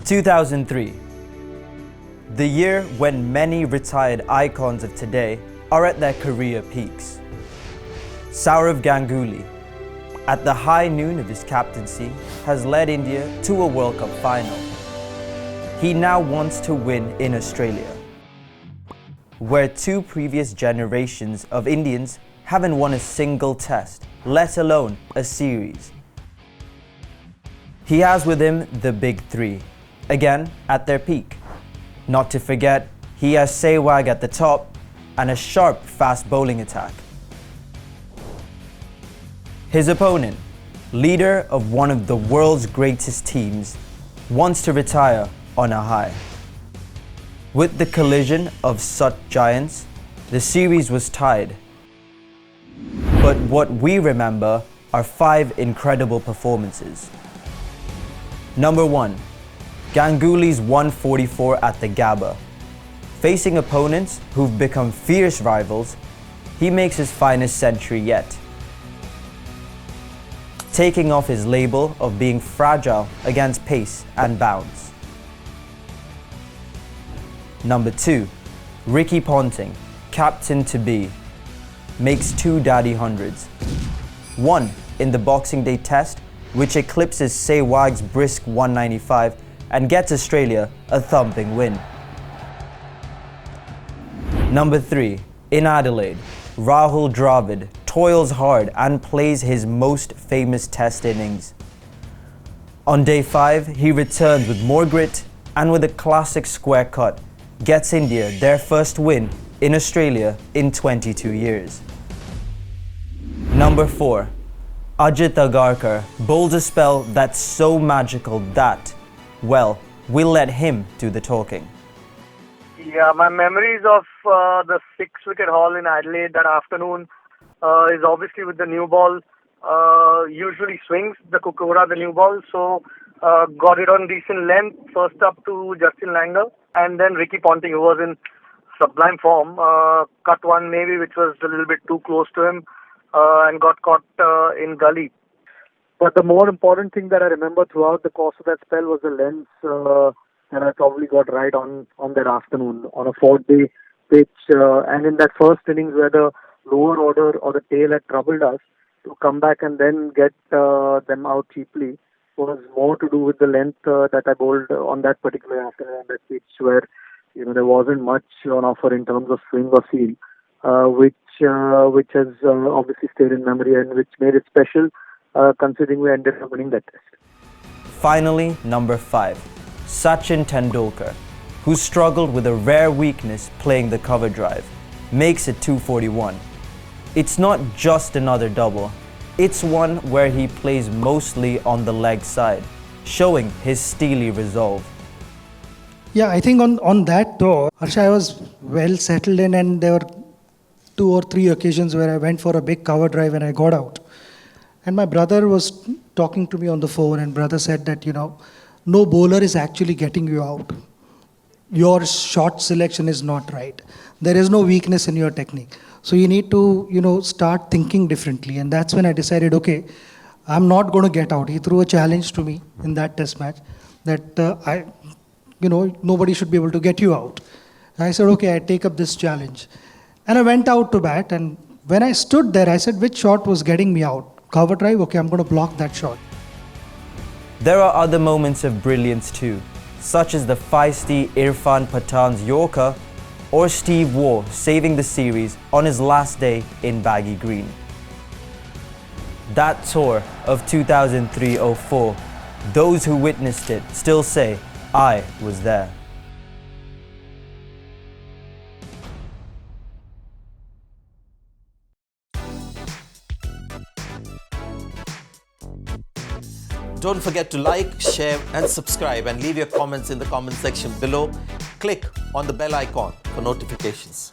2003. The year when many retired icons of today are at their career peaks. Sourav Ganguly, at the high noon of his captaincy, has led India to a World Cup final. He now wants to win in Australia, where two previous generations of Indians haven't won a single test, let alone a series. He has with him the big three, again at their peak. Not to forget, he has Waugh at the top and a sharp fast bowling attack. His opponent, leader of one of the world's greatest teams, wants to retire on a high. With the collision of such giants, the series was tied. But what we remember are 5 incredible performances. Number 1. Ganguly's 144 at the Gabba. Facing opponents who've become fierce rivals, he makes his finest century yet, taking off his label of being fragile against pace and bounce. Number 2. Ricky Ponting, captain to be, makes 2 daddy hundreds. 1 in the Boxing Day Test, which eclipses Waugh's brisk 195 and gets Australia a thumping win. Number 3. In Adelaide, Rahul Dravid toils hard and plays his most famous Test innings. On day 5, he returns with more grit and with a classic square cut, gets India their first win in Australia in 22 years. Number 4. Ajit Agarkar bowls a spell that's so magical that, well, we'll let him do the talking. Yeah, my memories of the 6-wicket haul in Adelaide that afternoon is obviously with the new ball. Usually swings the Kukura, the new ball, so got it on decent length, first up to Justin Langer, and then Ricky Ponting, who was in sublime form, cut one maybe which was a little bit too close to him and got caught in gully. But the more important thing that I remember throughout the course of that spell was the length that I probably got right on that afternoon on a 4th-day pitch, and in that first innings where the lower order or the tail had troubled us, to come back and then get them out cheaply was more to do with the length that I bowled on that particular afternoon on that pitch, where there wasn't much on offer in terms of swing or feel, which has obviously stayed in memory and which made it special, considering we ended up winning that test. Finally, number 5. Sachin Tendulkar, who struggled with a rare weakness playing the cover drive, makes it 241. It's not just another double, it's one where he plays mostly on the leg side, showing his steely resolve. Yeah, I think on that tour, Harsha, I was well settled in, and there were 2 or 3 occasions where I went for a big cover drive and I got out. And my brother was talking to me on the phone, and brother said that, no bowler is actually getting you out. Your shot selection is not right. There is no weakness in your technique. So you need to, start thinking differently. And that's when I decided, okay, I'm not going to get out. He threw a challenge to me in that test match that nobody should be able to get you out. And I said, okay, I take up this challenge. And I went out to bat, and when I stood there, I said, which shot was getting me out? Cover drive? Okay, I'm going to block that shot. There are other moments of brilliance too, such as the feisty Irfan Pathan's Yorker or Steve Waugh saving the series on his last day in baggy green. That tour of 2003-04, those who witnessed it still say, I was there. Don't forget to like, share and subscribe, and leave your comments in the comment section below. Click on the bell icon for notifications.